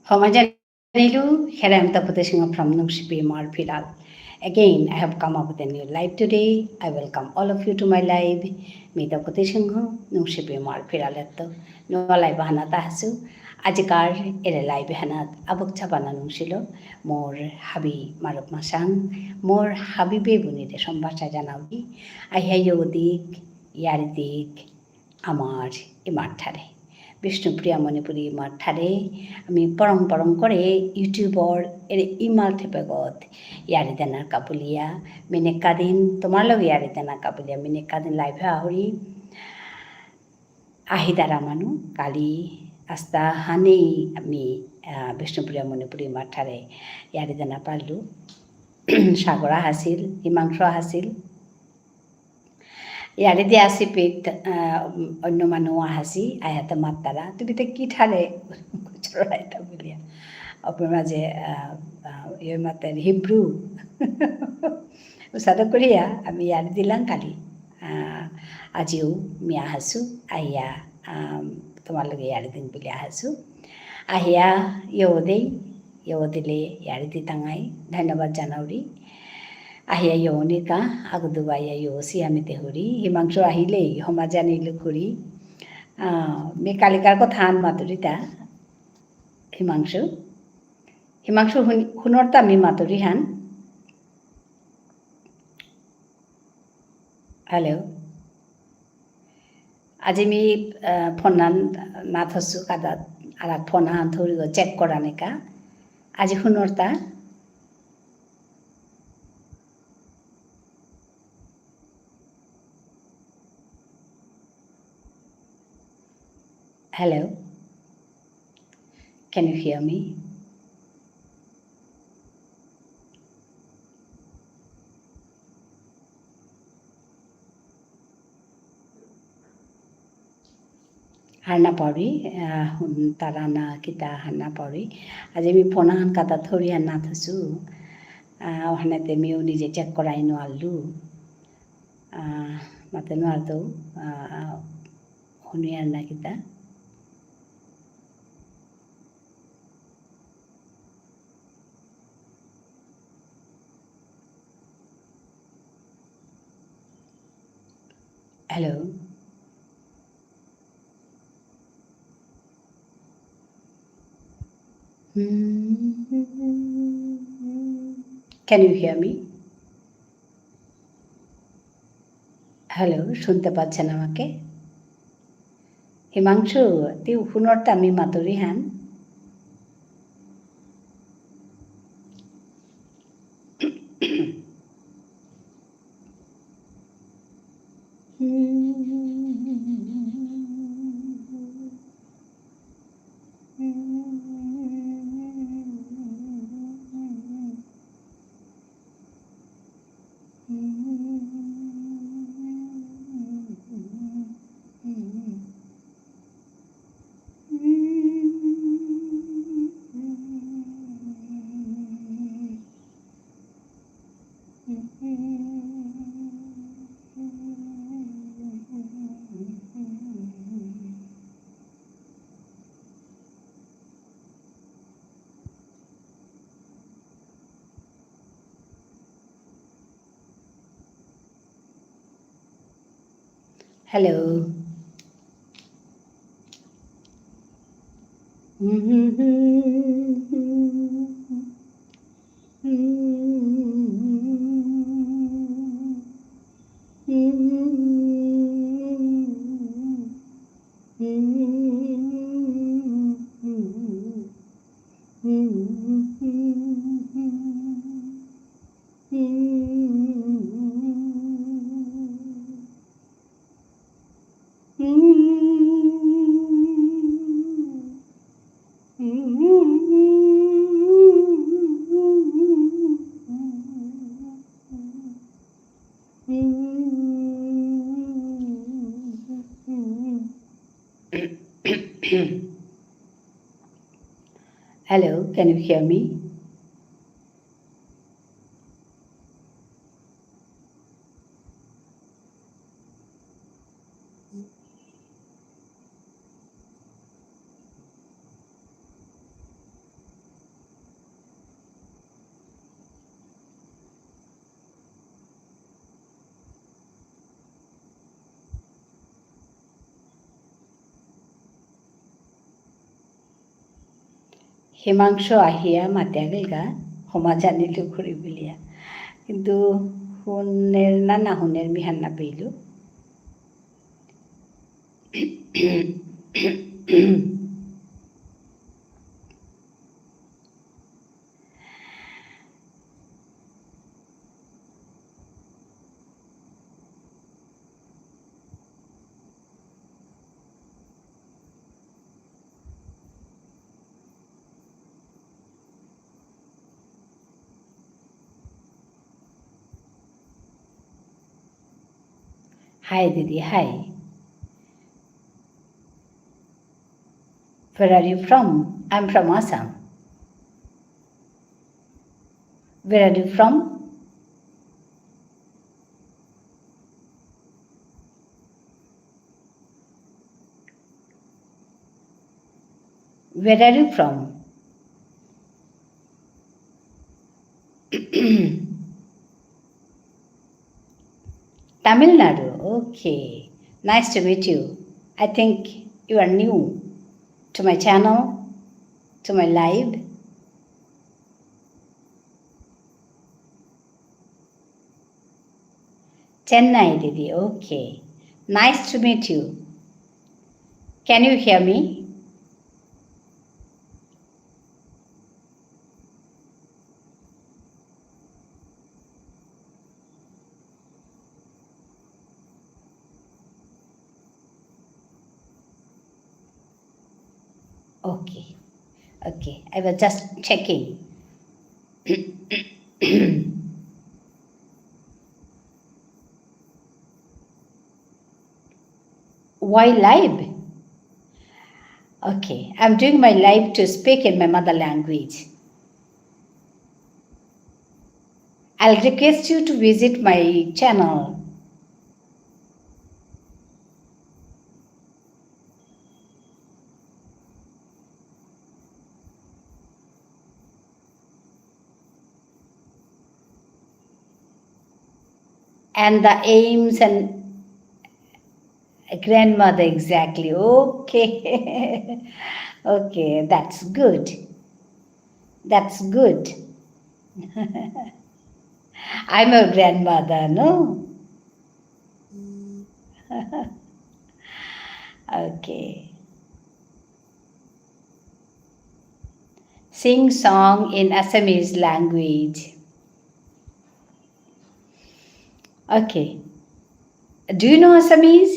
Homajanilu, here I am Tapute Singh from Nungshipi Marpilal. Again, I have come up with a new live today. I welcome all of you to my live. Me Tapute Singh, Nungshipi Marpilal at no live Hana Tahasu. Ajikar, ere live Hana, Abuk Chabana Nungsilo, more Habi Maruk Masang, more Habi Bebuni, the Shambasha Janawi. I hear you dik, Yaridik, Amar, Imartare. Bishnupriya Manipuri মাঠাৰে আমি পৰং কৰে ইউটিউবৰ এৰে ইমাল থেপেগত ইয়াৰে দেনাৰ কাপুলিয়া মিনেকা দিন তোমাৰ লগে ইয়াৰে দেনা কাপুলিয়া মিনেকা দিন লাইভে আহৰি আহিদাৰা মানুহ কালি আস্তা হানেই আমি বিষ্ণুপ্ৰিয়া মণিপুৰী মাঠাৰে ইয়াৰে দেনা পাৰলোঁ সাগৰা হাছিল হিমাংশ হাছিল ইয়াৰে দিয়া চিপিত অন্য মানুহ আহাসি আয়াতে মাতারা তুমি তো কি ঠালে চড়াইতা বলিয়া অপর মাঝে ইয়ে মাতের হিব্রু উসাদ করিয়া আমি ইয়ারে দিলাম কালি আজিও মি আহাসু আহিয়া তোমার লগে ইয়ারে দিন বলি আহাসু আহিয়া ইয়ো দিলে ইয়ারে দিতাঙাই ধন্যবাদ জানাউরি আহিয়া ইয়নিকা আগদুবাইয়া ইয়সি আমি তেহরি হিমাংশ আহিলেই সমাজানিলো করি মেকালিকার কথা আন মাতুরিতা হিমাংশু শুনরতা আমি মাতুরি হান হ্যালো আজি আমি ফোনান না থসু কাদাত আর ফোন হান থরি চেক করা নেকা আজি শুনরতা Hello, can you hear me? Harna Pauri, Tarana Kita Hana Pauri. As আমি ফোনাহান কাতা থরি আর না থাসু ওখানেতে মেয়েও নিজে চেক করাই নো আল্লু মাতে নো আর তো শুনি আর না কিতা hello Can you hear me? Hello শুনতে পাচ্ছেন আমাকে হিমাংশু তুই শুনরটা আমি মাতুরি হান hello Hello, can you hear me? Himanshu আহিয়া মাতিয়া গেল গা হমা জানিলো ঘুরি বুলিয়া কিন্তু শুনের না শুনের Mihan নাপাইলো Hi Didi, hi. Where are you from? I'm from Assam. Where are you from? Where are you from? Tamil Nadu. Okay. Nice to meet you. I think you are new to my channel, to my live. Chennai, Didi. Okay. Nice to meet you. Can you hear me? Okay. Okay. I was just checking. Why live? Okay. I'm doing my live to speak in my mother language. I'll request you to visit my channel. And the aims and grandmother exactly. Okay. Okay, that's good. That's good. I'm a grandmother, no? Okay. Sing song in Assamese language. Okay. Do you know Assamese?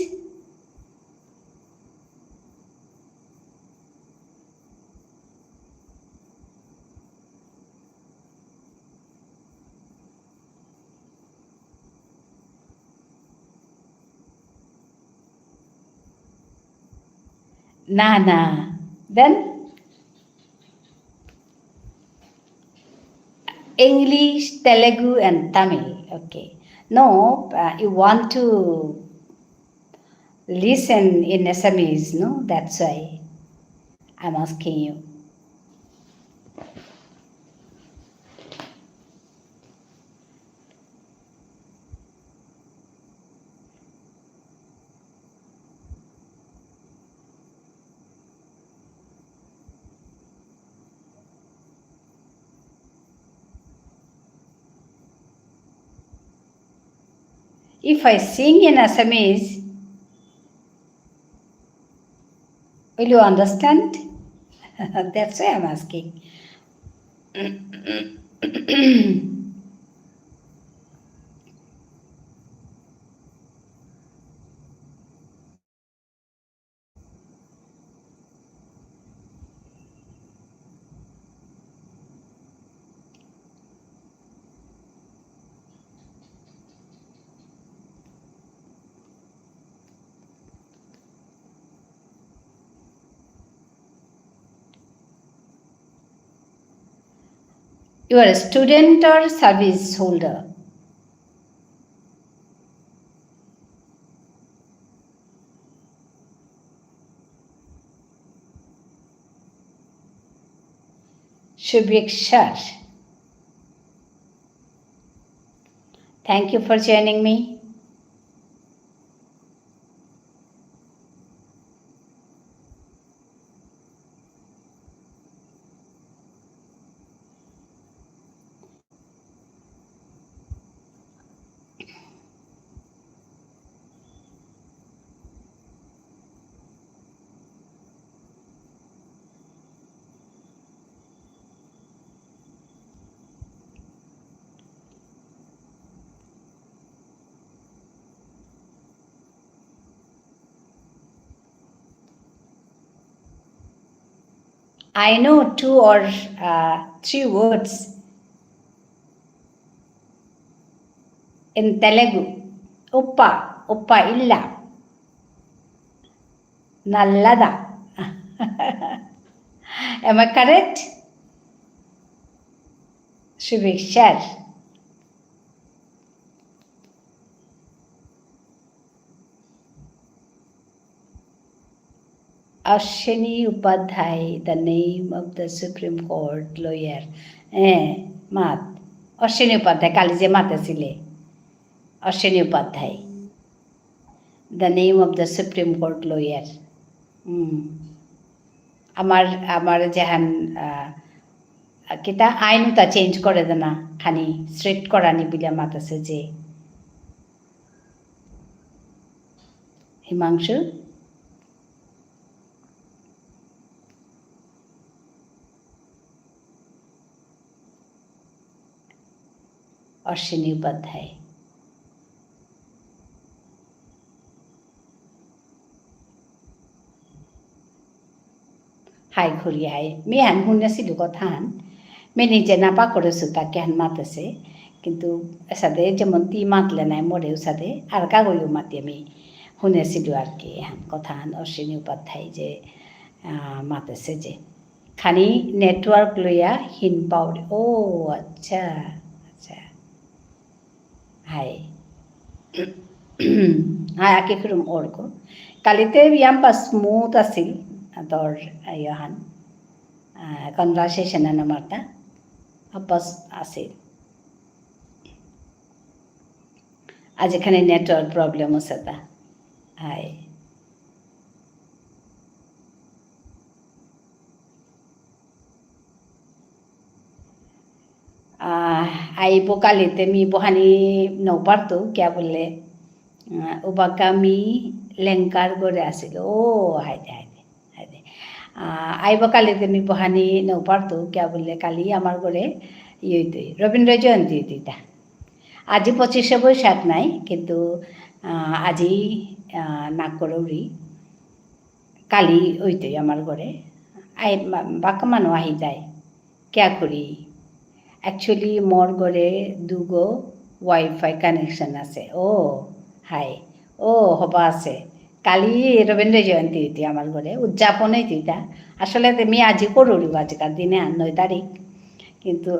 Nana. Then English, Telugu, and Tamil. Okay. No, you want to listen in Assamese, no? That's why I'm asking you. If I sing in Assamese, will you understand? That's why I'm asking. You are a student or service holder? Shubhik Shah. Thank you for joining me. I know 2 or 3 words in Telugu. Uppa, uppa illa, nallada. Am I correct? Should we share? Ashwini Upadhyay, the name of the Supreme Court lawyer. মাত অশ্বিনী উপাধ্যায়, কালি যে মাতে ছিলে Ashwini Upadhyay, the name of the supreme court lawyer. আমার আমার যেহান কিতা আইনটা change করে দে না, খানি স্ট্রিক্ট করানি বিলা মাতাছে যে হিমাংশু। অশ্বিনী উপাধ্যায়। হাই ঘূৰি হাই মে হান শুনেছিলো কথা হান, মে নিজে নাপা করেছো তাকে হান মাতেছে, কিন্তু সাথে যেমন তি মাতলে নাই মরেও সাথে আর কাগজও মাতি আমি শুনেছিলো আর কি হান কথা হান। অশ্বিনী উপাধ্যায় যে মাতেছে যে খানি নেটওয়ার্ক লইয়া হিন পাউরে। ও আচ্ছা আচ্ছা, হাই হাই আকে খুরুম ওরকো কালিতে ইয়াম্পা স্মুথ আছিল তোর ইহান কনভারসেশন আমারটা আব্বাস আছিল। আজ এখানে নেটওয়ার্ক প্রবলেম আছে তা। হাই আইব কালিতে মি বহানি নৌপারতো क्या বললে উবাকা মি লেঙ্কার গড়ে আসিল। ও হাইদে হাইদে হাইদে আইব কালিতে মি বহানি নৌপারতো क्या বললে কালি আমার ঘরে ইয়ে হইতই রবীন্দ্র জয়ন্তী হইতইতা। আজি 25শে বৈশাখ নাই, কিন্তু আজি নাগরৌরি কালি হইতই আমার ঘরে। আই বাক্কা মানুষ আহি যায় क्या করি। অ্যাকচুয়ালি মোর ঘরে দুগো ওয়াইফাই কানেকশন আছে। ও হাই ও হবা আছে কালি রবীন্দ্র জয়ন্তী হইতি আমার ঘরে উদযাপন হইতিটা। আসলে তুমি আজি করুরিব আজকাল দিনে 9 তারিখ, কিন্তু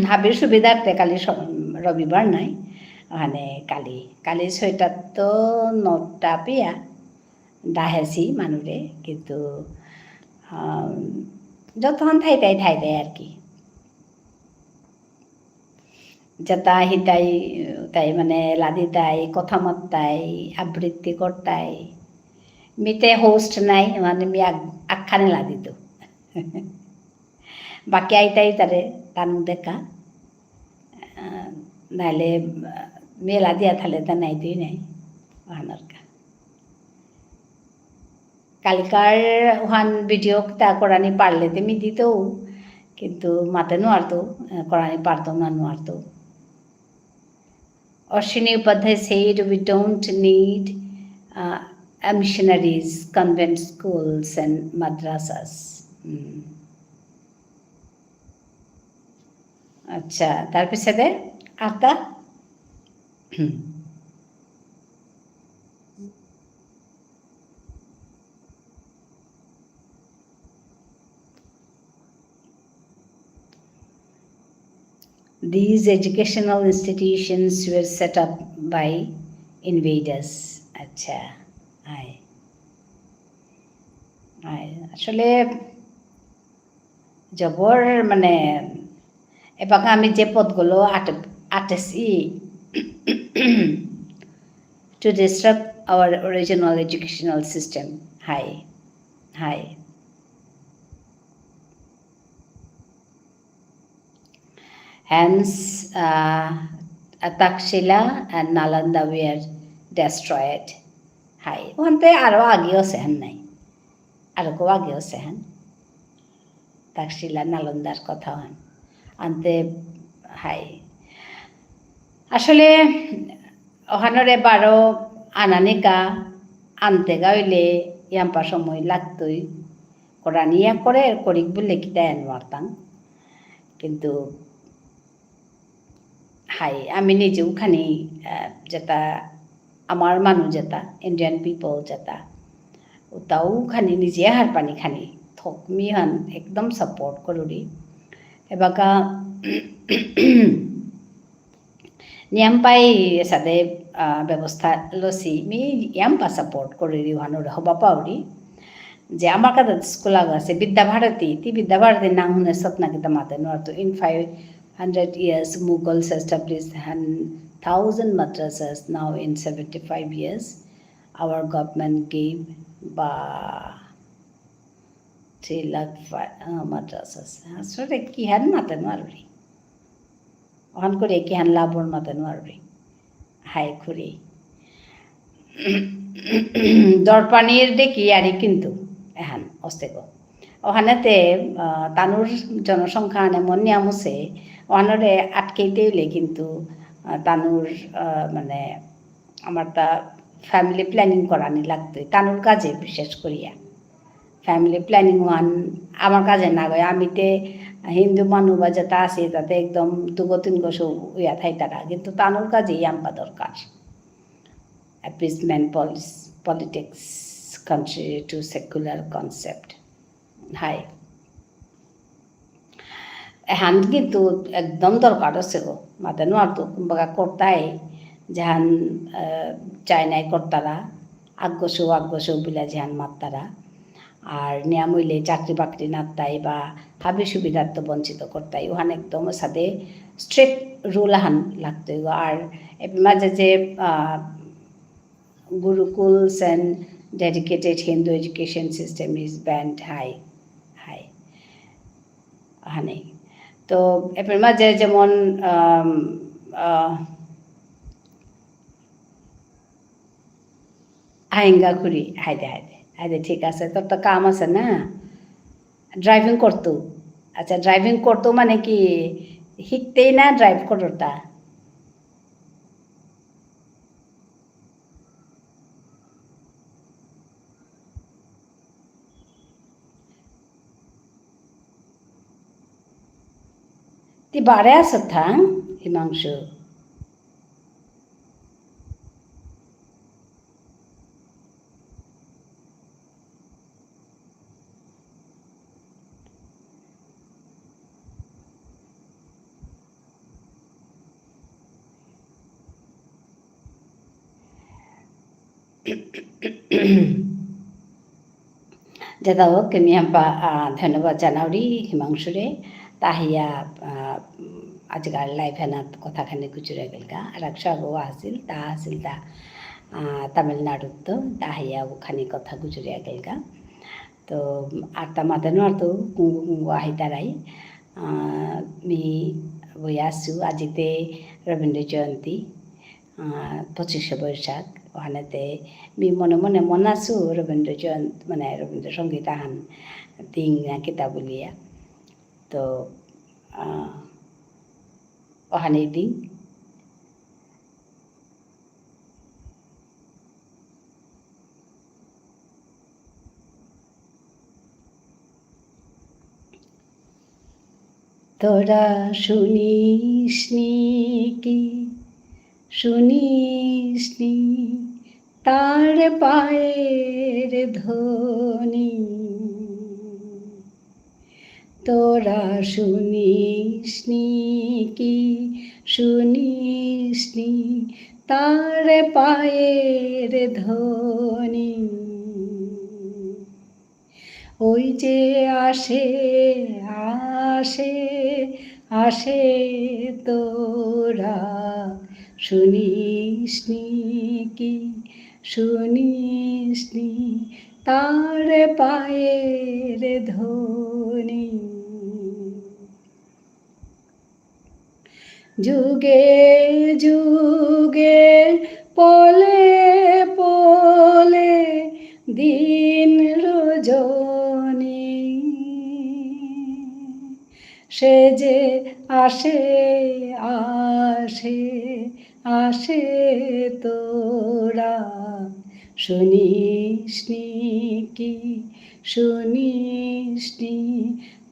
হাবির সুবিধার্থে কালি রবিবার নাই ওখানে কালি কালি 6টার তো 9টা পিয়া ডাহেছি মানুরে, কিন্তু যতক্ষণ ঠাই দেয় আর কি যেটা হিতাই তাই মানে লাদিতাই কথামাত্তাই আবৃত্তি করতাই মিতে হোস্ট নাই মানে মি আখানে লাদিত বাকি আইতাই তারে তানু দেখা নাইলে মেলা দিয়া থালে তা নাই তুই নাই ওহানরকা কালিকার ওহান ভিডিও তা করানি পারলে তুমি দিতেও, কিন্তু মাতে নোয়ারতো করানি পারতো না নোয়ারতো। Ashwini Upadhyay said we don't need missionaries, convent schools and madrasas. আচ্ছা তারপরে আতা These educational institutions were set up by invaders. আচ্ছা হাই হাই আসলে জবর মানে এবার আমি যে পদগুলো আটেছি to disrupt our original educational system. Hi hi hence Takshila and Nalanda were destroyed. Hi ওখানতে আরো আগেও সেহান নাই, আরো কেউ আগেও সেহান তাকশিলা নালন্দার কথা হন আনতে। হাই আসলে ওখানরে 12 আনানিকা আনতে গাইলে ইয়াম্পা সময় লাগতই, কোরআনিয়া করে করিক বলে কি দেন মারতাম কিন্তু হাই আমি নিজেও খানি যেটা আমার মানুষ যেটা ইন্ডিয়ান পিপল যেটা ওটাও খানি নিজে হার পানি খানি থকমি হান একদম সাপোর্ট করুরি এবাকা নিয়ামপাই সাদে ব্যবস্থা লসি মি ইয়াম্পা সাপোর্ট করুরি হানোর হবা পাউরি যে আমার কাছে স্কুল আছে বিদ্যাভারতী তি বিদ্যাভারতীর নাম শুনে সপনা কিতা মাতে north in 500 years Mughals established 1,000 madrasas. Now in 75 years our government gave 3 lakh madrasas. আসলে কি হান মাতে নরবি অন করে কি হান লাভর মাতে নরবি হাই খুরি দরপানির দেখি আরে কিন্তু এহান অস্তেগ ওখানেতে তানুর জনসংখ্যা এমন নিয়ম আছে ওখানে আটকেইতে হইলে কিন্তু তানুর মানে আমার তা ফ্যামিলি প্ল্যানিং করানি লাগতোই তানুর কাজে বিশেষ করিয়া ফ্যামিলি প্ল্যানিং ওয়ান আমার কাজে না গয় আমিতে হিন্দু মানুষ বা যেটা আছে তাতে একদম 2-3 বছর ইয়া থাই তারা কিন্তু তানুর কাজেই আম্পা দরকার appeasement politics contrary to secular concept হাই এহান কিন্তু একদম দরকার আছে গো মাতে নোয়ার তো কোনবাগা করতাই যেহান চাইনাই করতারা আগ্গসৌ বিলা যেহান মাত্তারা আর নিয়াম হইলে চাকরি বাকরি নাত্তাই বা হাবি সুবিধার তো বঞ্চিত করতাই ওহান একদম সাথে স্ট্রিক্ট রুল হান লাগতোই গো আর মাঝে যে Gurukuls and dedicated Hindu education system is banned high. হানে তো এর মাঝে যেমন হাইঙ্গা ঘুরি হাইদে ঠিক আছে তোর তো কাম আছে না ড্রাইভিং করতো আচ্ছা ড্রাইভিং করতো মানে কি শিখতেই না ড্রাইভ করোটা ती बारे असत थांग हिमांशु যেটা হোক আমি ধন্যবাদ জানাওরি হিমাংশুরে তাহিয়া আজকাল লাইফ হেনাত কথাখানি গুজরে গেলগা আর একশো আসিল তা তামিলনাড়ুত তো তাহিয়া ওখানে কথা গুজরিয়া গেলগা তো আর তা মাতানো আর তো কুঙ্গু আহি তারাই মি বই আসছু আজিতে রবীন্দ্র জয়ন্তী 25শে বৈশাখ ওখানেতে মি মনে মনে মন আছু রবীন্দ্র জয়ন্তী মানে রবীন্দ্র সঙ্গীত আহান তিং না কিতা বলিয়া তো ওখানে দিন তোরা শুনিসনি কি শুনিসনি তার পায়ের ধ্বনি তোরা শুনিসনি কি শুনিসনি তার পায়ের ধ্বনি ওই যে আসে আসে আসে তোরা শুনিসনি কি শুনিসনি তার পায়ের ধ্বনি যুগে যুগে পলে পলে দিন রজনী সে যে আসে আসে আসে তোরা শুনিসনি কি শুনিসনি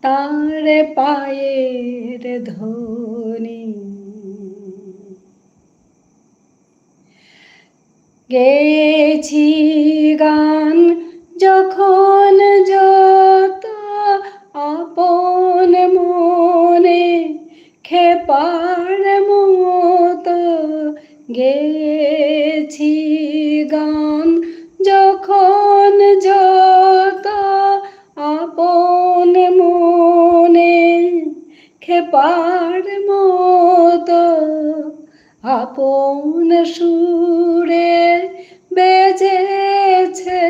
তার পায়ের ধ্বনি গেয়েছি গান যখন যত আপন মনে খেপার মতো গেয়েছি গান যখন যত আপন মনে খেপার মতো আপন সুরে বেজেছে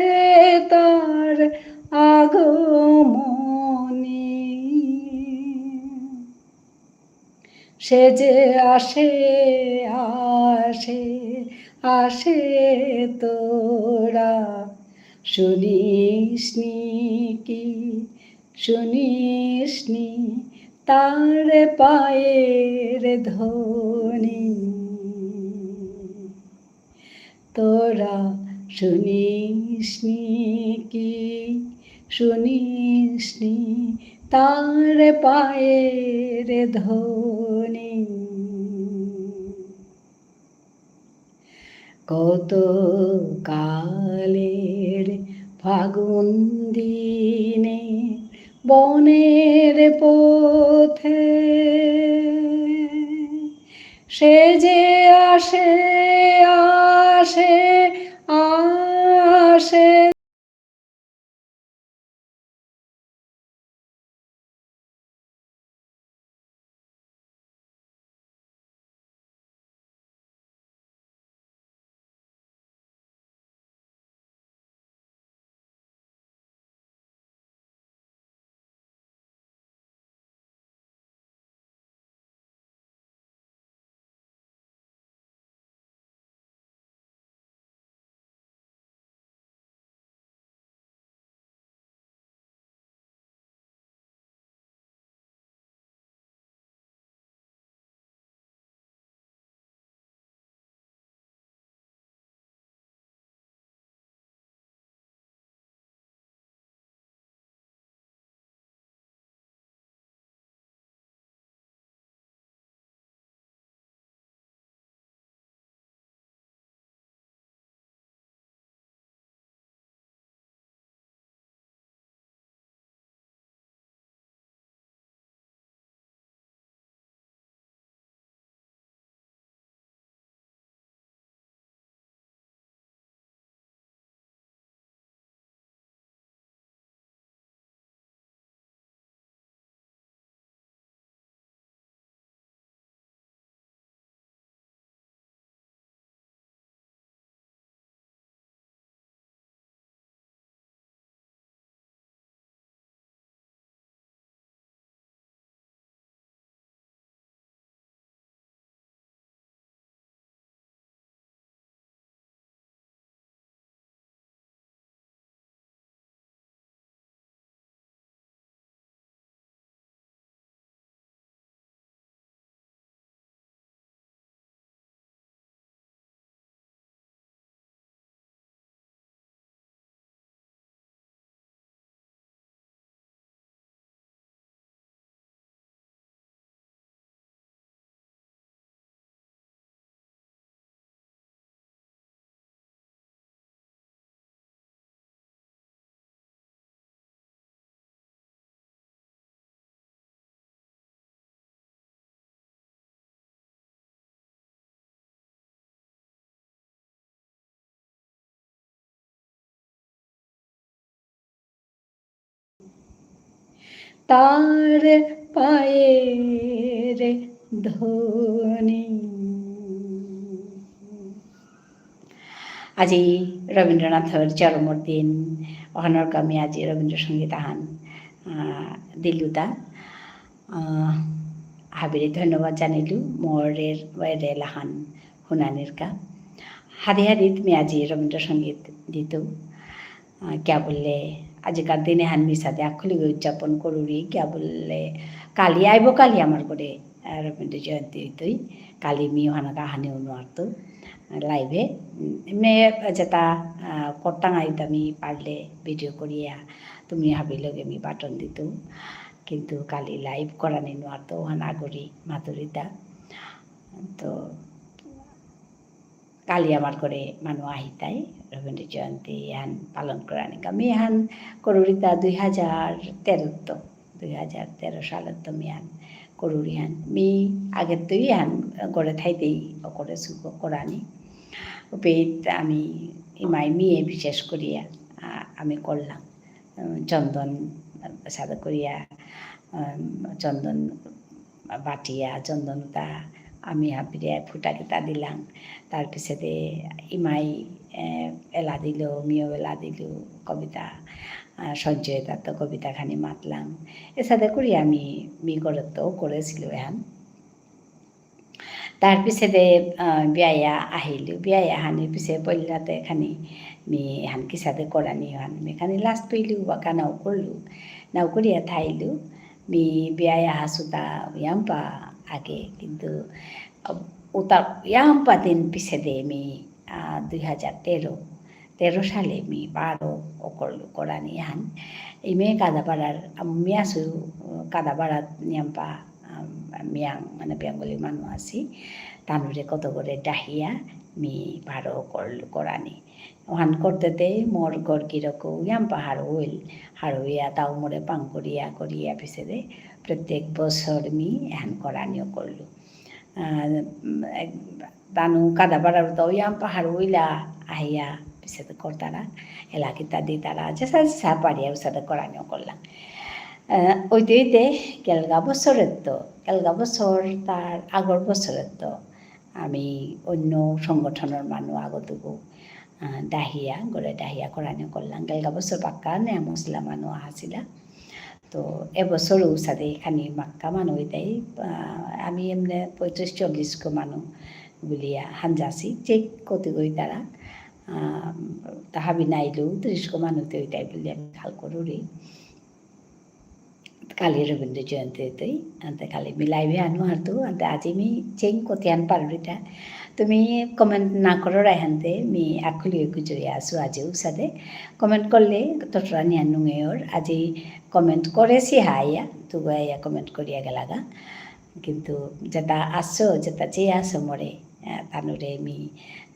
তার আগমনী সে যে আসে আসে আসে তোরা শুনিসনি কি শুনিসনি তার পায়ের ধ্বনি তোরা শুনিসনি কি শুনিসনি তার পায়ের ধ্বনি কত কালের ফাগুন দিনে বনের পথে সে যে আসে আসে আসে তার পায়ের ধ্বনি আজি ৰবীন্দ্ৰনাথৰ জন্মৰ দিন অহনৰ কামি আজি ৰবীন্দ্ৰসংগীত আহান দিলুতা হাবিৰে ধন্যবাদ জানিলোঁ মৰেৰ ৰেলাহান শুনানিৰ কা হাদি হাদিত আমি আজি ৰবীন্দ্ৰসংগীত দিতো কিয়া বললে আজিকার দিনে হান মিশাতে আখলি উদযাপন করুরি কিয়া বললে কালি আইব কালি আমার করে রবীন্দ্র জয়ন্তী হইতই কালি মি হানাকা হানিও নোয়ারতো লাইভে এমনি যেটা কটাঙাইত আমি পারলে ভিডিও করিয়া তুমি হাবিলগে আমি বাটন দিত কিন্তু কালি লাইভ করা নিনো আর তো ওহান আগরি মাধুরিতা তো কালি আমার করে মানুষ আহিতাই রবীন্দ্র জয়ন্তী এহান পালন করা নিক আমি এহান করুরিতা 2013 সালত তো আমি এহান করুরি হান মি আগের তো ইহান গড়ে থাইতেই করে সুখ করানি পেট আমি ইমাই মিয়ে বিশেষ করিয়া আমি করলাম চন্দন সাদা করিয়া চন্দন বাটিয়া চন্দনতা আমি হাপিরে ফুটা কেটা দিলাম তারপিছতে ইমাই এলা দিল মিও এলা দিল কবিতা সঞ্চয় তার তো কবিতাখানি মাতলাম এসাথে করি আমি মি তো করেছিল এহান তার পিছতে বিয়া আহিলো বিয়া হানির পিছে পল্লাতে খানি মি হান কিসাতে করানি হান মেখানি লাস্ট পেইলু বাকা নাও করলু নাও করিয়া থাইলু মি বিয়া হাসুতা ইয়াম্পা আগে কিন্তু উতার ইয়াম্পা দিন পিছতে মি 2013 সালে মি 12 করলু করানি হান এই মেয়ে কাদাপাড়ার মিয়াসু কাদাপাড়ার নিয়াম্পা মিয়াং মানে বেঙ্গলি মানুষ আছি তানুরে কত করে ডাহিয়া মি 12 করলু করানি ওহান করতেতে মোর গড় কিরকম ইয়াম্পা হারইয়া তাও মোরে পাং করিয়া করিয়া পিছনে প্রত্যেক বছর মি এহান করানিও করলু তানু কাদাপাড়ার তো ইয়াম্পা হারইলা আহিয়া পিছনে করতারা এলাকিতা দি তারা যেসা পারিয়া সাথে করানিও করলাম ওইতে কেলগা বছর তার আগর বছরের তো আমি অন্য সংগঠনের মানুষ আগতকু ডাহিয়া গড়ে ডাহিয়া করানি করলাম কেলগা বছর পাক্কা নেয়া মশলা মানুষ আসিলা তো এবছরও সাথে এখানে মাক্কা মানুষ ওইটাই আমি এমনি 35-40 মানুষ বলিয়া হানজাসি যে কত গই তারা তাহাবি নাইলেও 30 মানুষতে ওইটাই বলি আমি খাল করুরি কালি রবীন্দ্র জয়ন্তীতেই আনতে কালি মিলাইবে আনো হারতো আনতে আজি মি চেং কতিয়ান পারুরিটা তুমি কমেন্ট না করো রাইহানতে মি আখলি গুজরি আসু আজিও সাথে কমেন্ট করলে তটরা নিয়ান নুঙেয়র আজি কমেন্ট করেছি হাইয়া তুগো আইয়া কমেন্ট করিয়া গেলাগা কিন্তু যেটা আসছো যেটা যে আসো মরে তানুরে মি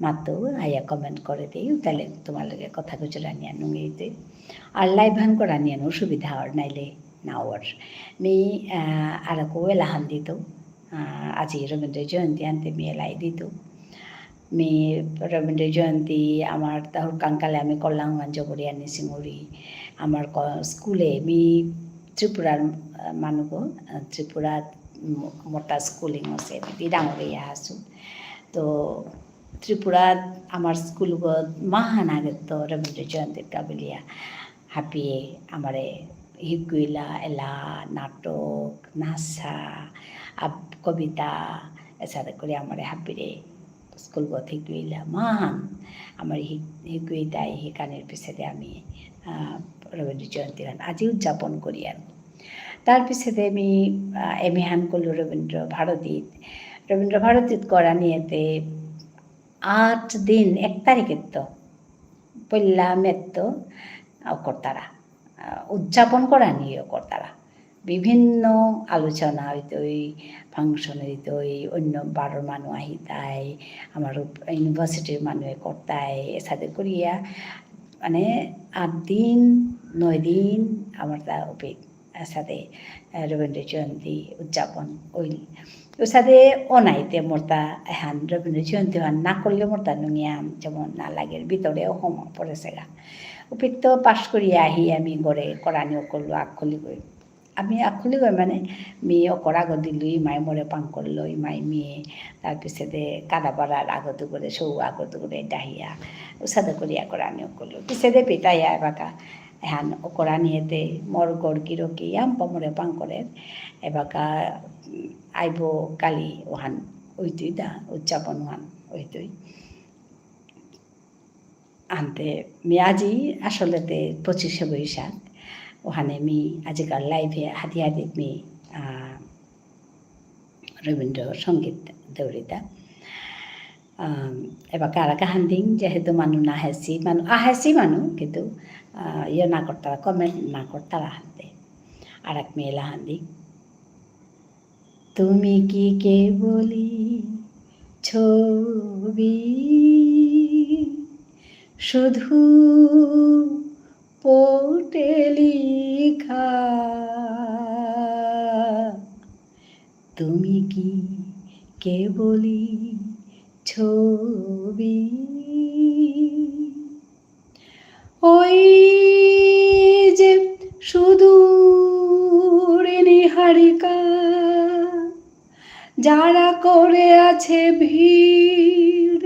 মাতো আইয়া কমেন্ট করে দিই তাহলে তোমার লগে কথা গুজরা নিয়া নুঙেইতে আর লাইভ হান করা নিয়ান সুবিধা আর নাইলে নাওয়ার মি আর এলাহান দিত আজি রবীন্দ্র জয়ন্তী আনতে মি এলাই দিত মি রবীন্দ্র জয়ন্তী আমার তাহর কাঙ্কালে আমি করলাম জগরিয়া নিসিমুরি আমার স্কুলে মি ত্রিপুরার মানুষ ত্রিপুরা মোটা স্কুলিং আছে দি ডাঙরিয়া আছো তো ত্রিপুরাত আমার স্কুলগত মাহান আগে তো রবীন্দ্র জয়ন্তীর কাবলিয়া হাপিয়ে আমারে হিগুইলা এলা নাটক নাচা কবিতা এসাথে করে আমার হাপিরে স্কুলগত হিগুইলা মাহান আমার হিগুইতাই হিকানের পিছতে আমি রবীন্দ্র জয়ন্তী গান আজি উদযাপন করি আর তার পিছতে আমি এমিহান করলো রবীন্দ্র ভারতীত করা নিয়েতে 8 দিন 1 তারিখের তো পয়লা মের তো কর্তারা উদযাপন করা নিয়ে কর্তারা বিভিন্ন আলোচনা হইতই ফাংশন হইতই অন্য 12 মানুষ আহিতাই আমার ইউনিভার্সিটির মানুষে কর্তায় এসাথে করিয়া মানে 8 দিন 9 দিন আমার তা সাথে রবীন্দ্র জয়ন্তী উদযাপন হইল ওর সাথে অনাইতে মোরতা এহান রবীন্দ্র জয়ন্তী হান না করলে মোরতা নুঙিয়াম যেমন না লাগের ভিতরেও হোম পড়েছে গা ওপিত তো পাশ করিয়া আহি আমি গড়ে করানিও করলো আখলি গই আমি আখলি গই মানে মেয়ে অকর আগত দিলো ইমাই মরে পাং করলো ইমাই মেয়ে তার পিছতে কাদাপাড়ার আগত করে সৌ আগত করে ডাহিয়া ওর সাথে করিয়া করানিও করলো পিছতে পেতাইয়া এবাকা এহান ওকরা নিয়েতে মর গড় কিরকি আম্পা মরে পাং করে এবাকা আইব কালি ওহান ওইতুই দা উদযাপন ওহান ওইতুই আনতে মি আজি আসলেতে 25শে বৈশাখ ওখানে মি আজিকার লাইভে হাতিয়া দিত মি রবীন্দ্র সঙ্গীত দৌড়িতা এবার কারা কাহান্দিং যেহেতু মানুষ না হেসি মানুষ কিন্তু ইয়ে না করতারা কমেন্ট না করতারা হাতে আর এক মেয়েলা হান্দি তুমি কি কেবলি ছবি শুধু পোটে লিখা তুমি কি কেবলি ছবি ওই যে সুদূর নিহারিকা যারা করে আছে ভিড়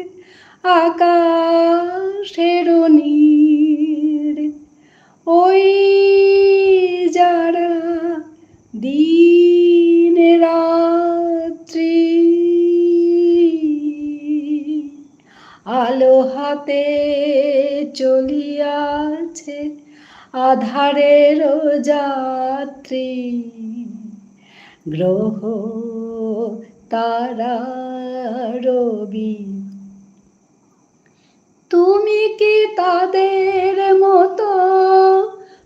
আকাশের নীর ওই যারা দিন রাত্রি আলো হাতে চলিয়াছে আধারের যাত্রী গ্রহ তারা রবি তুমি কি তাদের মতো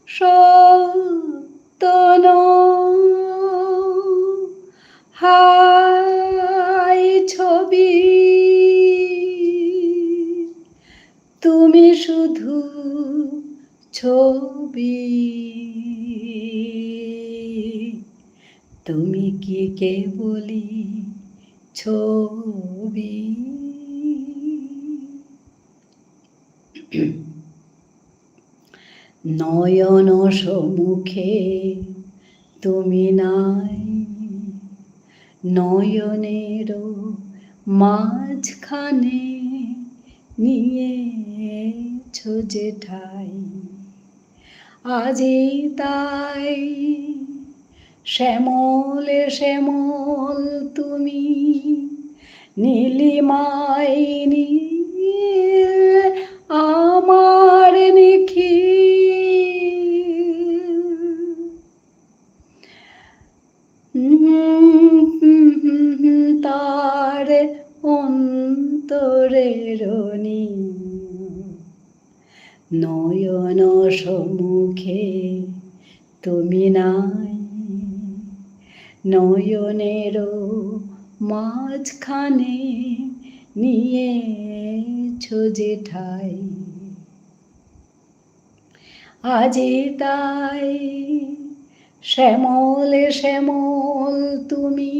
সত্য নও হাই ছবি তুমি শুধু ছবি তুমি কি কেবলি ছবি নয়ন সম্মুখে তুমি নাই নয়নের মাঝখানে নিয়েছো যে ঠাই আজি তাই শ্যামলে শ্যামল তুমি নীলিমাই নীল আমার নিখিল তার অন্তরের নয়ন সম্মুখে তুমি নাই নয়নের মাঝখানে নিয়েছো যে ঠাই আজি তাই শ্যামলে শ্যামল তুমি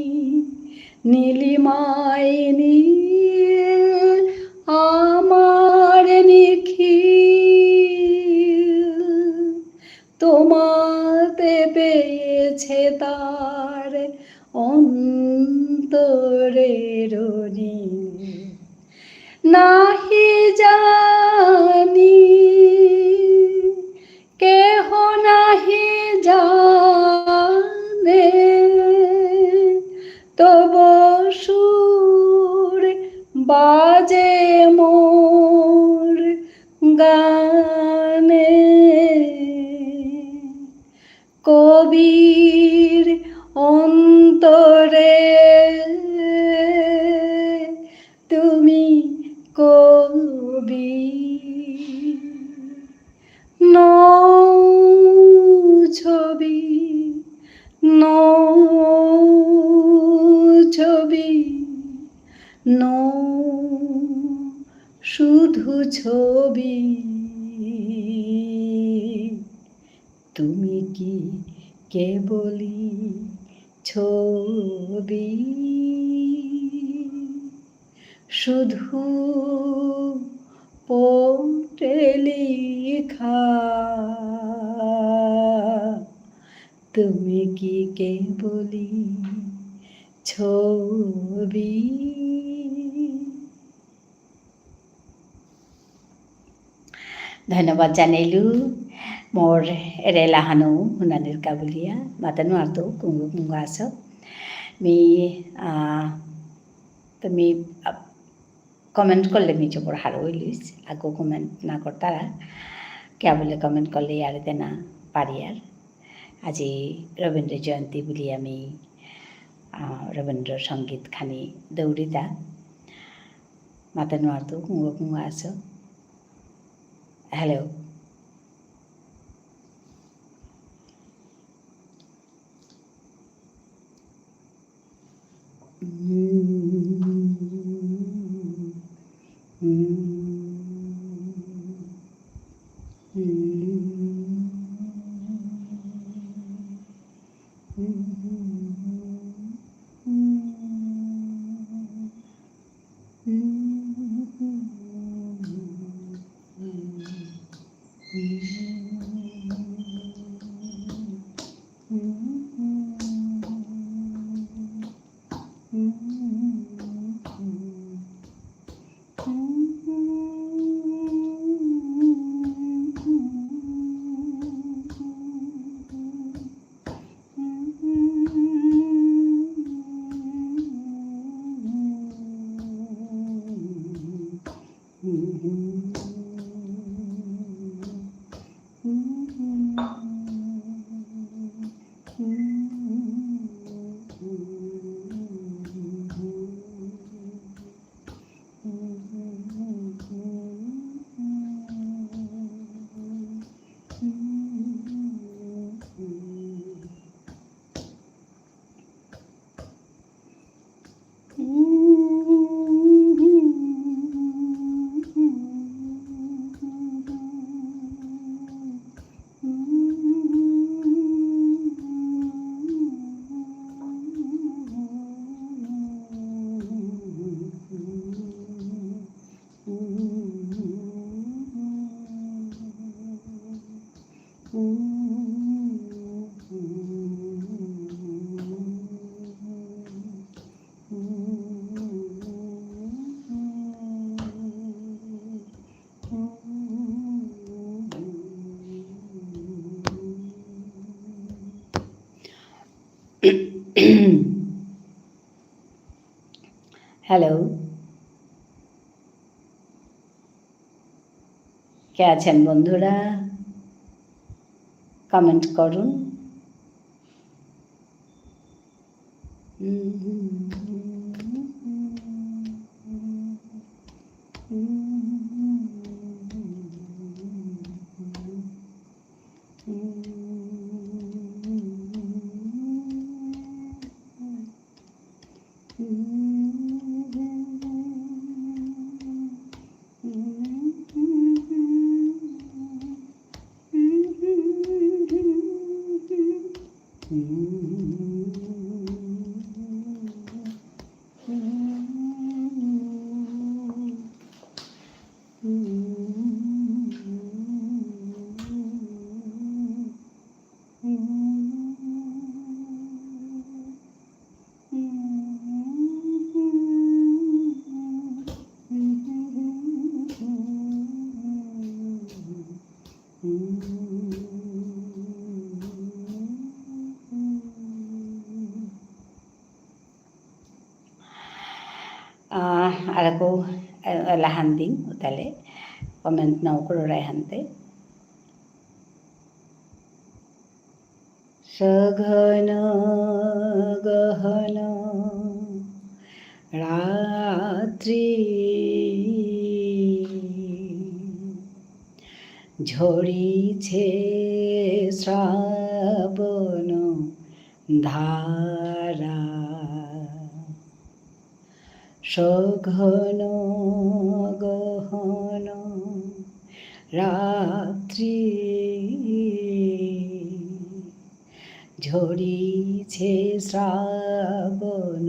নীলিমাই নীল আমার নিখিল তোমাতে পেয়েছে তার অন্তরের নাহি জানি কেহ নাহি জানে তব সুর বাজে মোর গানে কবির অন্তরে তুমি কবি নও ছবি নও ছবি নও শুধু ছবি তুমি কি কেবলি ছবি শুধু পোটে লিখা তুমি কি কেবলি ছবি ধন্যবাদ জানাইলো মোৰ এৰেলাহানো শুনানিৰ কাবুলীয়া মাতানো আৰ্তো কুংগু কুংগু আছ তুমি কমেন্ট করলে মিচো পর হার হইলিস আগো কমেন্ট না করতারা কে বলে কমেন্ট করলে আর না পারি আর আজি রবীন্দ্র জয়ন্তী বলি আমি রবীন্দ্র সঙ্গীত খানি দৌড়িতা mata nuartu kung aso. Hello. Hello, কে আছেন বন্ধুরা? কমেন্ট করুন। Ako lahanding utale comment na ko rahante सघन गहन रात्रि ঝরিছে শ্রাবণ ধারা সঘন গহন রাত্রি ঝরিছে শ্রাবণ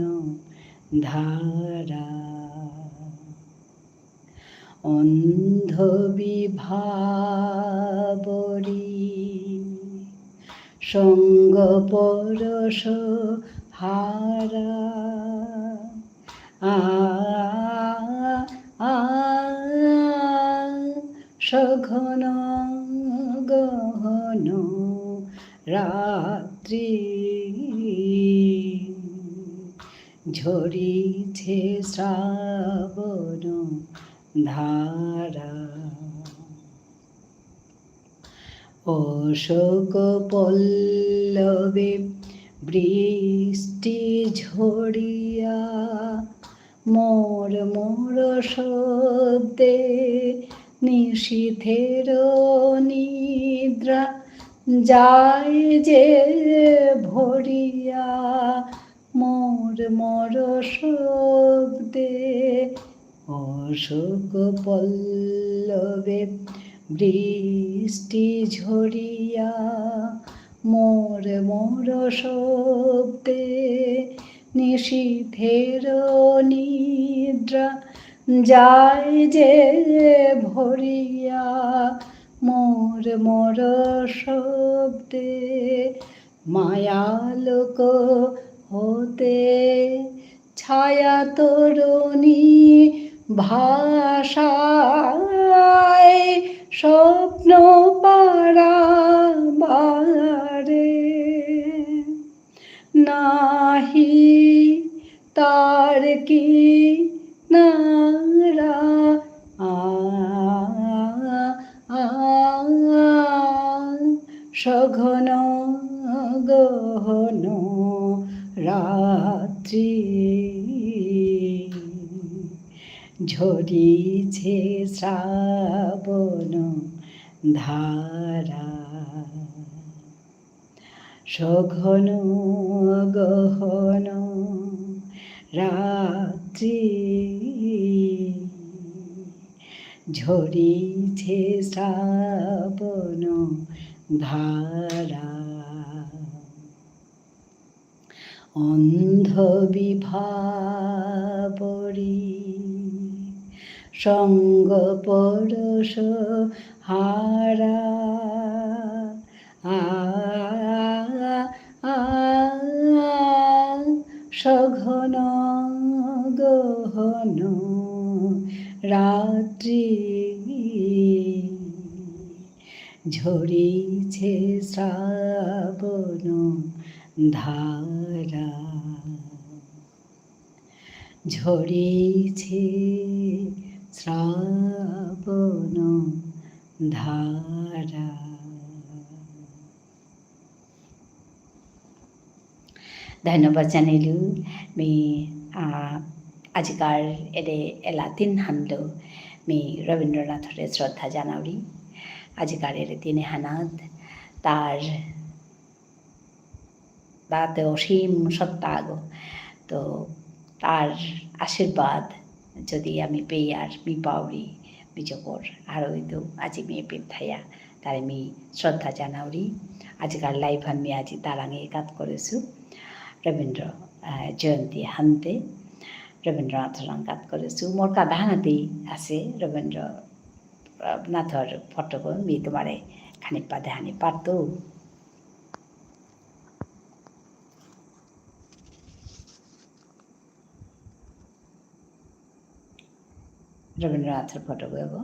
ধারা অন্ধ বিভাবরী সঙ্গ পরশ হারা সঘন গহন রাত্রি ঝরিছে শ্রাবণ ধারা অশোক পল্লবে বৃষ্টি ঝরিয়া মোর মোর শব্দে নিশীথের নিদ্রা যায় যে ভরিয়া মোর মোর শব্দে অশোক পল্লবে বৃষ্টি ঝরিয়া মোর মোর শব্দে নিশীথের নিদ্রা যায় যে ভরিয়া মোর মোর শব্দে মায়ালোক হতে ছায়া তরুণী ভাষায় স্বপ্ন পারাবারে নাহি তার কি নারা সঘন গহন রাত্রি ঝরিছে শ্রাবণ ধারা সঘন গহন রাত্রি ঝরিছে শ্রাবণ ধারা অন্ধ বিভাবরী সঙ্গ পরশ হারা সঘন গহন রাত্রি ঝরিছে শ্রাবণ ধারা ঝরিছে শ্রাবণ ধারা धन्यवाद जानिलु मी आजिकार एडे एला तीन हानलो मी रवीन्द्रनाथ श्रद्धा जानावरी आजिकार एडे तीन हानात तार बाते असीम सत्ता आगो तो तार आशीर्वाद जदि आमी पेई आर मी पाउरी बिजोकर आरो तो आज मी पेथाया तारे मी श्रद्धा जानावरी आजिकार लाइभ मी आज तारांगे एकात करेछु रवीन्द्र जयंती हानते रवीन्द्रनाथ रंगात करेछु मोर काधानातेই আছে रवीन्द्रनाथर फटोको मी तुम्हारे खाने पादे हानि पातो रवीन्द्रनाथर फटोको एगो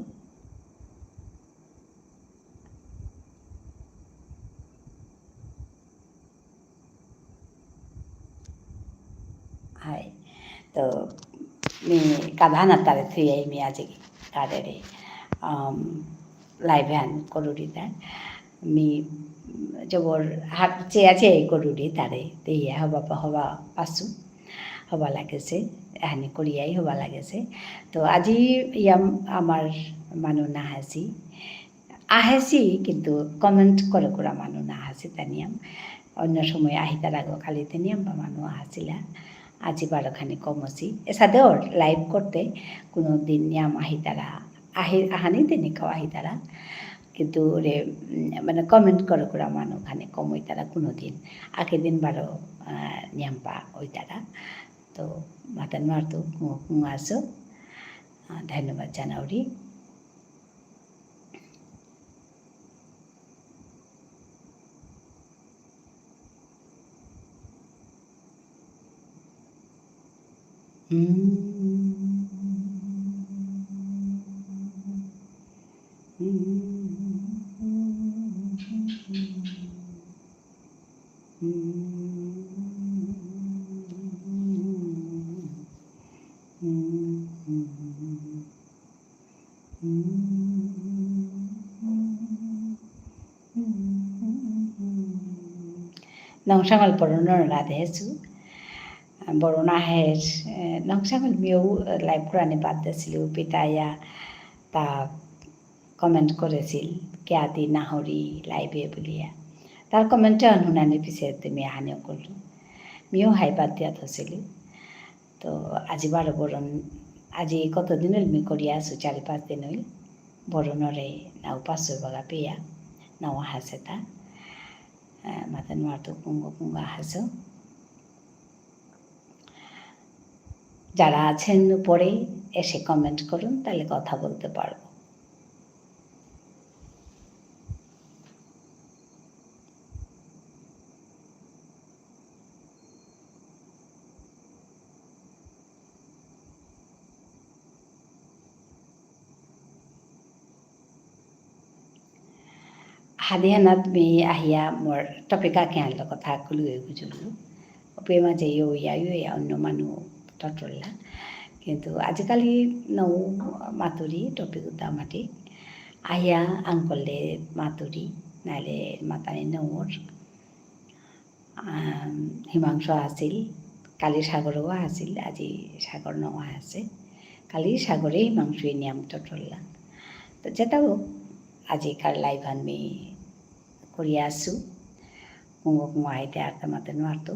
हाय तो मी काधाना तारे थी आई मी आज कारेरे लाइव हैन करूरी तार मी जबर हाथ चे आछे करूरी तारे तेया हवा पासु हवा लागेছে हानि करियाई हवा लागेছে तो আজি ইয়াম আমার মানু না হাসি আহেছি কিন্তু কমেন্ট করে করা মানু না হাসি তানিয়াম অন্য সময় আহিতার আগো খালি তানিয়াম বা মানু হাসিলা আজি বারোখানি কমছি এসাদেও লাইভ করতে কোনো দিন নিয়াম আহিতারা আহানি দিনই খাওয়া আহিতারা কিন্তু রে মানে কমেন্ট করে করা মানু খানি কম হইতারা কোনো দিন আগের দিন বারো নিয়াম পা হইতারা তো মাতান মারতো আসো ধন্যবাদ জানাওরি नौसामाल पढ्नु नराधेछु বরণাহের নংসামল মিয়েও লাইভ কোরআনে বাদ দিয়েছিল পিতাইয়া তা কমেন্ট করেছিল কেয়াদি নাহরি লাইভে বলিয়া তার কমেন্টে অনুনানি পিছে তুমি হানিও করলো মিও হাই বাদ দিয়া থৈছিল তো আজি বারো বরণ আজি কতদিন হইল মি করিয়া আছো 4-5 দিন হইল বরণরে নাও 500 বাগা পেয়া নাও হাসে তা মাথা নোয়ার তো কুঙ্গা হাসো যারা আছেন পরে এসে কমেন্ট করুন তাহলে কথা বলতে পারবো হাদিয়ানাত মি আহিয়া মোৰ টপিকা কেহালৰ কথা কলো বুঝলো অপে মাজে ইয়া অন্য মানুহ তটল্লা কিন্তু আজিকালি নৌ মাতুরি টপিক উদা মাটি আহিয়া আংকলে মাতুরি নাইলে মাতানি নৌর হিমাংশু আছিল কালি সাগরও আছিল আজি সাগর নোয়া আছে কালি সাগরে হিমাংশুয়ে নিয়াম তটল্লা তো যেটাও আজিকার লাইভ আমি করিয়া আছো কুঙ্গ আইতে আরতে মাতে নোয়ারতো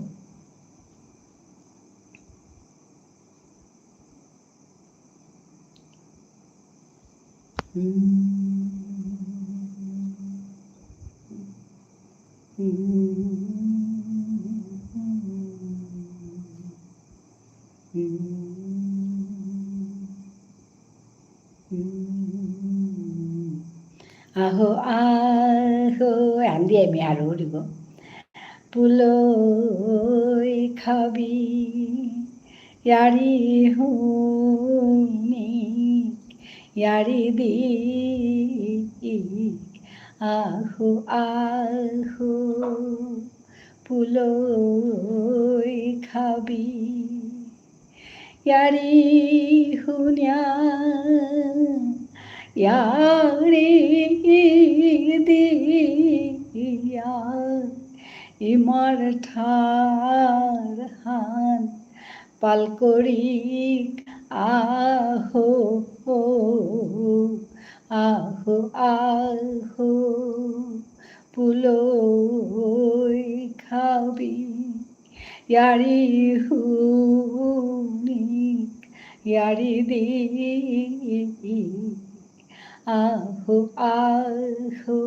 আহো আহো আন্দি আমি আরো দিব পুলই খাবি ইয়ারি হুনি ইয়ারি দি আহো আহো পুলই খাবি ইয়ারি হুনিয়া ইয়ারি দিয়া ইমার ঠার হান পালকরিক আহো আহো আহো পুলই খাবি ইয়ারি হুনিক ইয়ারি দি আহো আহো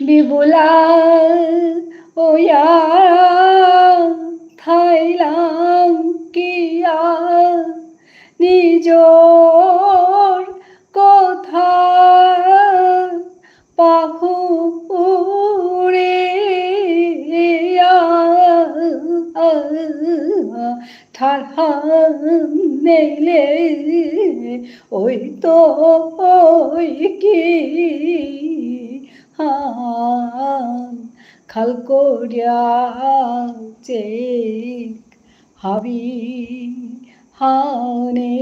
বিবুলা ওয়া থাইলাম কিয়া নিজর কথা পাহুরে ঠারহান নেইলে ওই তো ওই কি হান খাল করিয়া চেক হাবি হানে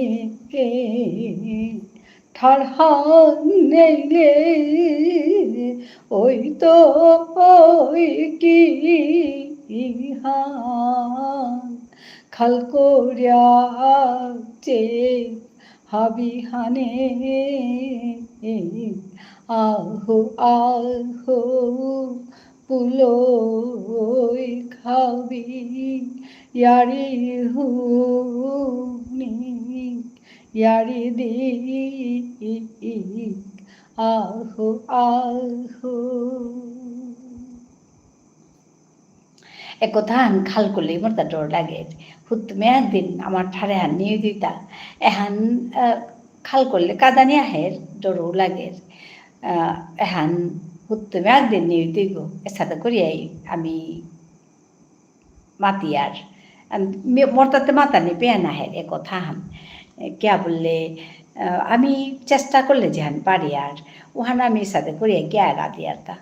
ঠারহান নেইলে ওই তো ওই কি হান খাল করিয়া চেক হাবি হানে আহো আহো পুলই খাবি ইয়ারি হুনি ইয়ারি দি আহো আহো একথা হান খাল করলেই মোর তা ডর লাগে হুতমে একদিন আমার ঠারে হান নিয়ে দিতা এহান খাল করলে কাদানি আহের ডরও লাগে এহান হুতমে একদিন নিয়ে দিব এর সাথে করিয়াই আমি মাতি আর মোর তাতে মাতানি পেন আহের একথা হান কেয়া বললে আমি চেষ্টা করলে যে হান পারি আর ওহান আমি সাথে করিয়া কে আর আদি আর তা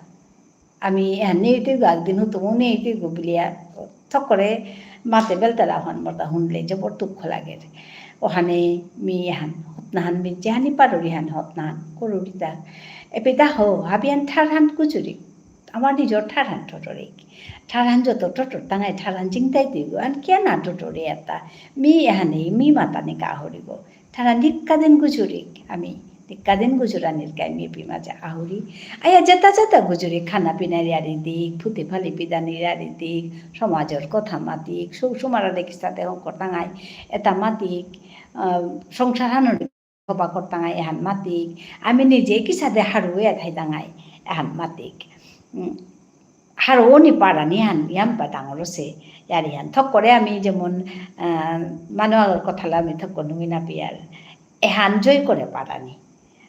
আমি এহান নিয়ে দিব একদিন হুতমও নিয়ে দিব বলিয়া থক করে মাতে বেলতারা হন মরতা শুনলে যে বড় দুঃখ লাগে ওখানে মি হান হতনাহান মি যেহানি পারুরি হান হতনাহান করুরিতা এপিতা হো হাবিয়ান ঠার হান কুচুরি আমার নিজের ঠারান টোটরে ঠারান যত টোটর তাঙাই ঠারান চিন্তাই দিব আন কেনা টোটরে এটা মি এহানে মি মাতানি কাহরিব ঠারান নিক্কাদিন গুজুরি আমি নিক্কাদিন গুজুরানির গাই মি পিমাজা আহরি আয়া যেতা যেতা গুজুরি খানা পিনার আরি দিক ফুতে ফালি পিদানির আরি দিক সমাজের কথা মাতিক সৌসুমারা দেখিস তাতে হংকর তাঙাই এটা মাতিক সংসার হানোর হবা করতাঙাই এহান মাতিক আমি নিজে কি সাথে হারুয়ে থাই তাঙাই এহান মাতিক হারোনি পারানি হান ইয়াম্পা ডাঙরছে ইয়ারি হান থক করে আমি যেমন মানুষের কথালা আমি থক নুঙি না পিয়ার এহান জয় করে পারানি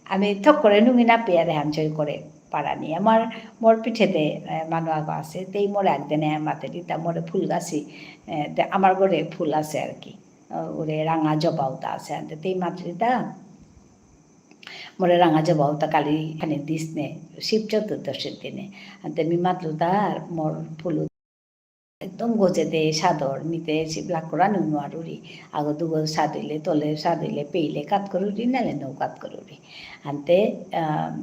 আমি থক করে নুঙি না পিয়ার এহান জয় করে পারানি আমার মোর পিঠেতে মানুষ আছে তেই মোর একদিনে মাতে দিতা মোরে ফুল গাছি আমার ঘরে ফুল আছে আর কি ওরে রাঙা জবাউতা আছে তেই মাতে দিতা মোরে রাঙা জবাউতা কালি খানি দিস নে শিব চতুর্দশীর দিনে আমি মাতলু তার মোর ফুল একদম গজে দে সাদর মিতে শিবলাক করা নুনু আরুরি আগো দুগো সাদিলে তলে সাদিলে পেইলে কাত করুরি নালে নৌ কাত করুরি আনতে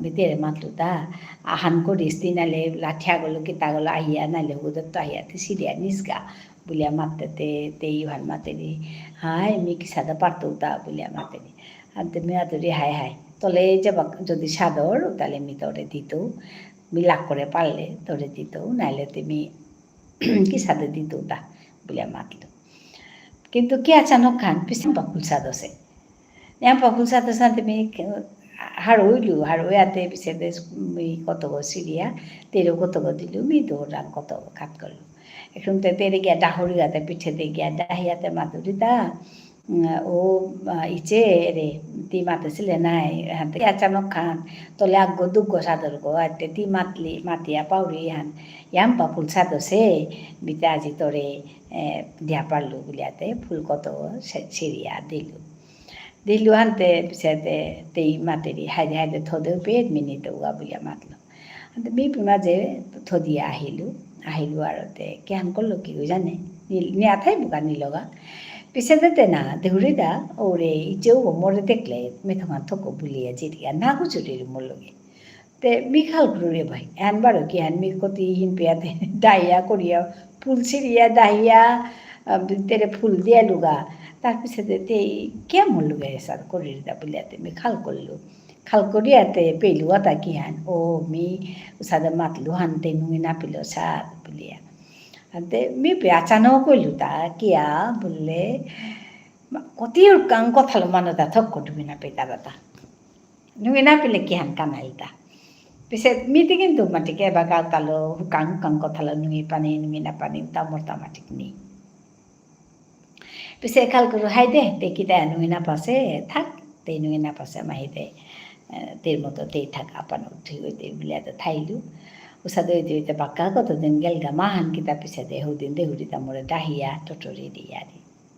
মিতেরে মাতলু তা আহান করিস নালে লাঠিয়া গলো কিতা গলো আহিয়া নালে হুদর তো আহিয়াতে সিরিয়া নিসগা বলিয়া মাততে তেই ভান মাতেরি হাই মি কি সাদা পারতো তা বলিয়া মাতেরি আনতে মিয়াতুরি হাই হাই তলে যাবা যদি সাদর তাহলে মি তোরে দিত মি লাগ করে পারলে তোরে দিত নাইলে তুমি কি সাদে দিত তা বলিয়া মাতল কিন্তু কি আচানক খান পিছাম্পা ফুল সাদ আছে নেম্পা ফুল সাদ আছে তুমি হারইলু হারইয়াতে পিছে কত গো সিরিয়া তেরো কত গো দিলু মি দৌড়ান কত কাত করলু এখন তো তেরে গিয়া ডাহরিয়াতে পিঠেতে গিয়া ডাহিয়াতে মাতুরি তা ও ইচে রে তি মাতেছিলে নাই হাতে আচানক খান তলে আগ্গো দুগ্গো সাদর গো আতে তি মাতলি মাতিয়া পাউরি হান ইয়াম্পা ফুল সাদছে বিতে আজি তোরে দিয়া পারলু বলিয়াতে ফুল কত ছিড়িয়া দিলু হানতে পিছাতে তেই মাতেরি হাইদে হাইদে থদেও পেট মিনিতে উয়া বলিয়া মাতলো হাতে মি মাঝে থদিয়া আহিলু আর কেহান করলো কি জানে নিয়া থাই বোকা নিলগা পিছে যেতে না দেহুরিদা ওরে ইচেও মোরে দেখলে মেথমান থকো বুলিয়া জিরিয়া না গুচুরির মোর লগে তে মি খাল রে ভাই এন বারো কি হ্যান মি কতি হিন পেয়াতে ডাইয়া করিয়া ফুল ছিড়িয়া ডাইয়া তেরে ফুল দিয়া লুগা তার পিছতে তে কে মোর লুগে এসার করিদা বুলিয়াতে মি খাল করলু খাল করিয়াতে পেলু আতা কি হ্যান ও মি উসাদে মাতলু হানতে নুই না পিল সাদ বুলিয়া তে মি আচানক কইলু তা কিয়া বললে কতি কাং কথালো মানতা থক ডুবি না পেতা বাতা নুই না পেলে কি হান কানাইলতা পিছে মিতে কিন্তু মাটিকে এবার গাঁতালো হুকাং কথালো নুই না পানি তামর তামাটিক নেই পিছে খাল করু হাই দে দেখি দেয় নুই না পাশে থাক তেই নুই না পাশে মাহি দে তের মতো তেই থাক আপানো ঠিক হইতে বিলিয়াতে থাইলু উসাদে হইতে বাক্কা কতদিন গেলগা মাহান কিতা পিছে দে হুদিন দেহুরি তামরে ডাহিয়া টটরি দিয়া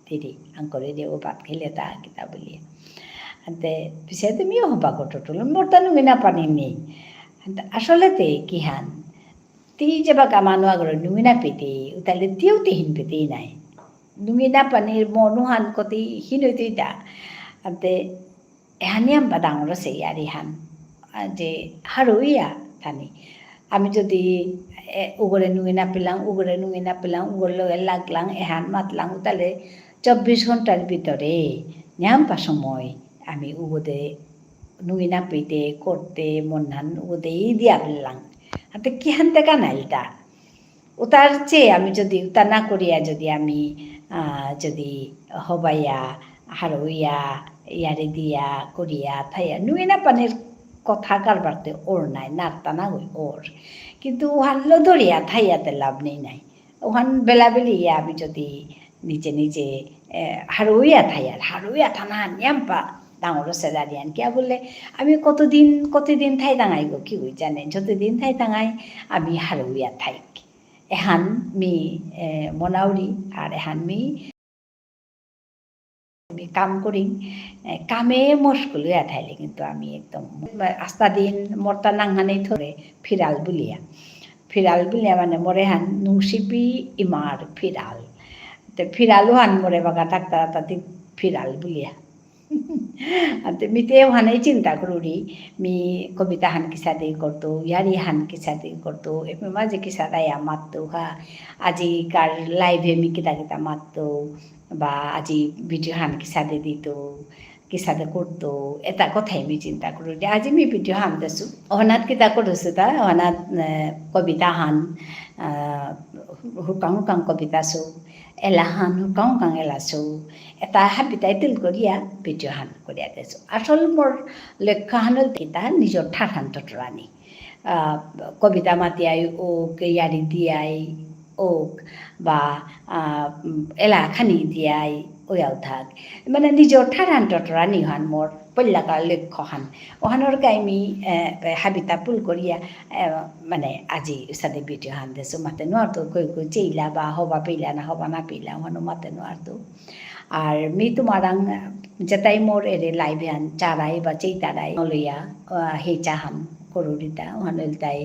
দিদি আঙ্করে দিয়ে ও ভাত খেলে তা কিতা বলিয়া আনতে পিছে তুমিও হবা গো টটল মোর তা নুই না পানি নেই আসলেতে কি হান তি যে বাকা মানুষ আগর নুঙিনা পেতে তাহলে তিও তিহিন পেতেই নাই নুঙিনা পানির মনুহান কতি হিন হইতে দা আতে এহানিয়াম বা ডাঙর আছে আর ইহান যে হারইয়া থানি আমি যদি উগরে নুঙিনা পেলাম উগর লগে লাগলাম এহান মাতলাম তাহলে 24 ঘন্টার ভিতরে নিয়াম্পা সময় আমি উগদে নুঙিনা পেতে করতে মনহান উগদেই দিয়া ফেললাম হাতে কি হানতে কানাইলতা ওটার চেয়ে আমি যদি উতা না করিয়া যদি আমি যদি হবাইয়া হারইয়া ইয়ারে দিয়া করিয়া থাইয়া নুঙিনা পানির কথা কারবারতে ওর নাই নারতা না হই ওর কিন্তু ওহানলো ধরিয়া থাইয়াতে লাভ নাই ওহান বেলাবেলি আমি যদি নিজে হারইয়া থানা নিয়াম্পা ডাঙর সেদারিয়ান কিয়া বললে আমি কতদিন থাই দাঙাই গো কি হই জানে যতদিন থাই দাঙাই আমি হারইয়া থাইক এহান মি মনাউরি আর এহান মি কাম করি কামে মস্কুল হইয়া থাইলে কিন্তু আমি একদম আস্তা দিন মরতা নাংহানেই ধরে ফিরাল বুলিয়া মানে মরে হান নুংসিপি ইমার ফিরাল তো ফিরালু হান মরে বাগা ডাক্তার তাতে ফিরাল বুলিয়া आता मी तेव्हा चिंता करूरी मी कविता हान किसा दे करतो यारी हान किसा दे करतो एक माझे किसा राया मागतो हा आजी कार लाईव्ह मी किता किता मागतो বা আজি ভিডিও হান কিসাদে দিত কিসাদে করতো এটা কথাই আমি চিন্তা করি আজি আমি ভিডিও হান দেছো অহনাত কিতা করছো তা অহনাত কবিতা হান হুকাং হুকাং কবিতা চৌ এলা হান হুকাং হুকাং এলা চৌ এটা হাবিতাই তিল করিয়া ভিডিও হান করিয়া দেছো আসল মোর লক্ষ্য হানল কিতা নিজের ঠাঠান টটরানি কবিতা মাতিয়াই ও ইয়ারি দিয়াই ওক বা এলাখানি দিয়াই ওয়াও থাক মানে নিজের ঠারান টটরানি হান মোর পল্যাকার লক্ষ্য হান ওহানোর গাইমি হাবিতা পুল করিয়া মানে আজি সাথে ভিডিও হান দেছো মাতে নোয়ারতো কই কই চেইলা বা হবা পেইলা না হবা না পেইলা ওহানো মাতে নোয়ারতো আর মি তোমারাং যেটাই মোর এরে লাইভে হান চারাই বা চেইতারাই লইয়া হে চাহান করুরিতা ওহানল তাই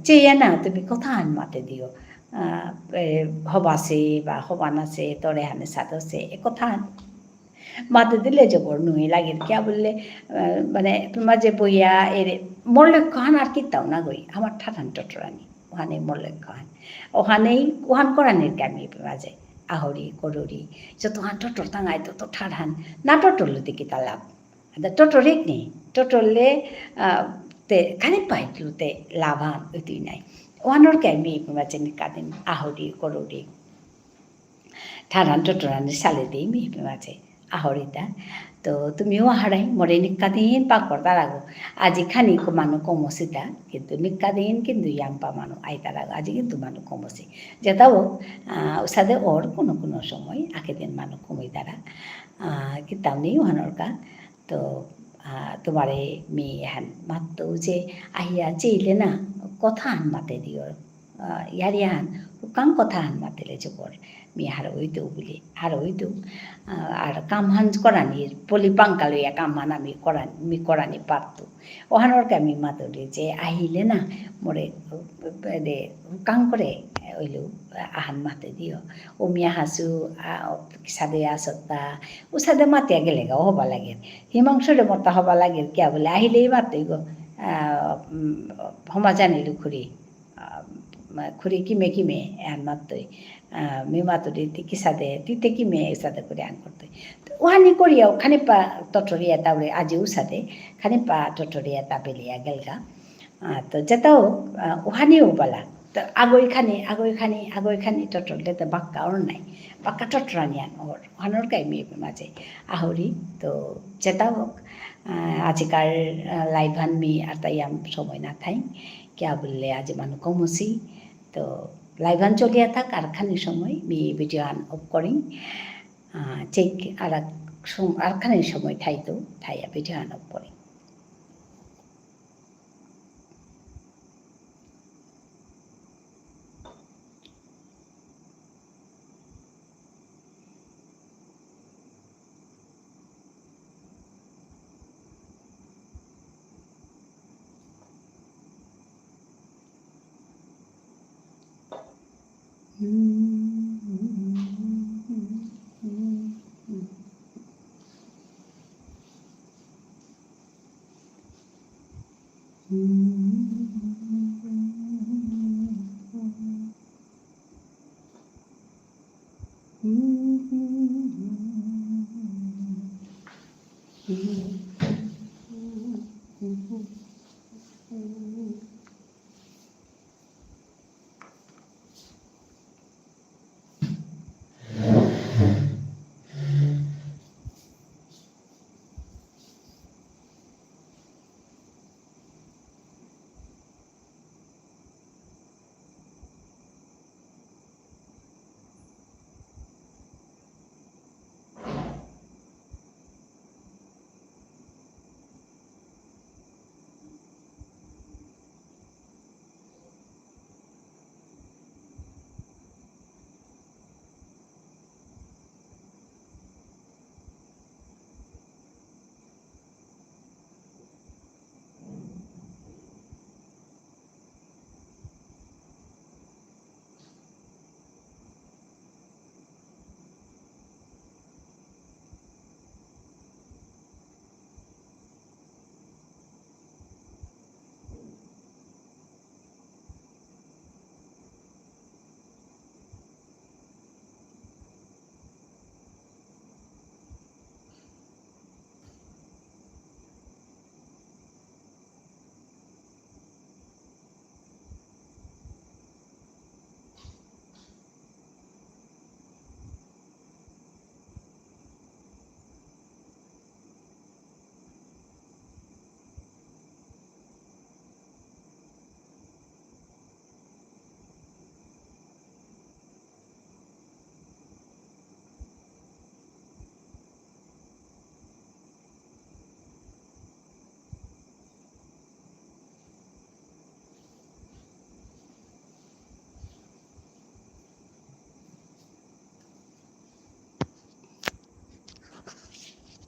চেইয়া না তুমি কথা হান মাতে দিও হবাছে বা হবানাছে তরে হানে সাদছে এ কথা মাতে দিলে জবর নুই লাগে কিয়া বললে মানে মাঝে বইয়া এর মোর লক্ষ্য হান আর কিতাও না গই আমার ঠাঠান টটরানি ওখানে মোর লক্ষ্য হান ওখানেই ওহান করানির গামি মাঝে আহরি করুরি যত হান টটর তাঙাই তত ঠাঠান না টটরলে দেখি তা লাভ টটরেক নেই টটরলে তে খানিক পাইটলুতে লাভ হান ওই নাই ওয়ানোর গামি মাঝে নিকাদিন আহরি করুরি ঠারান টটরানি সালে দিই মিহিপে মাঝে আহরিতা তো তুমিও হারাই মরে নিকাদিন পাকর তারাগো আজি খানি মানু কমসিতা কিন্তু নিকাদিন কিন্তু ইয়াম্পা মানু আই তারাগো আজি কিন্তু মানু কমসি যেটাও ওসাদে ওর কোনো কোনো সময় আগে দিন মানু কমই তারা কিতাম নেই ওহানরকা তো তোমারে মেয়ে হান মাত্র যে আহিয়া চেইলে না কথা হান মাতে দিও ইয়ারি হান হুকাং কথা হান মাতেলে জবর মি হার ওইতো বলি হার ওইতো আর কামহান করানির পলি পাঙ্কা লইয়া কামহান আমি করানি পারতো ওহানোর আমি মাতলে যে আহিলে না মোরে রে হুকাং করে ওইলো আহান মাতে দিও ও মিয়া হাসু সাদে আসত্তা ও সাদে মাতিয়া গেলে গা হবা লাগে হিমাংশরে মতা হবা লাগে কিয়া বলে আহিলেই মাতই গো হমা জানিলো খুরি খুরি কিমে কিমে এন মাতই মি মাতুরি কি সাদে তিতে কিমে সাদে করে আন করতে ওহানি করিয়াও খানি পা টটরিয়া তাবলে আজিও সাদে খানি পা টটরিয়া তাবেলিয়া গেলগা তো যেটাও ওহানিও বলা তো আগইখানি টটরলে তো বাক্কা ওর নাই বাক্কা টটরানি আন ওর ওহানোর গাই মেয়ে মাঝে আহরি তো যেটাও আজিকার লাইভান মি আর তাই সময় না থাই কিয়া বললে আজি মানুষ কমসি তো লাইভান চলিয়া থাক আর খানি সময় মি ভিডিও আন অফ করি চেক আর খানি সময় থাইতো থাইয়া ভিডিও আন অফ করি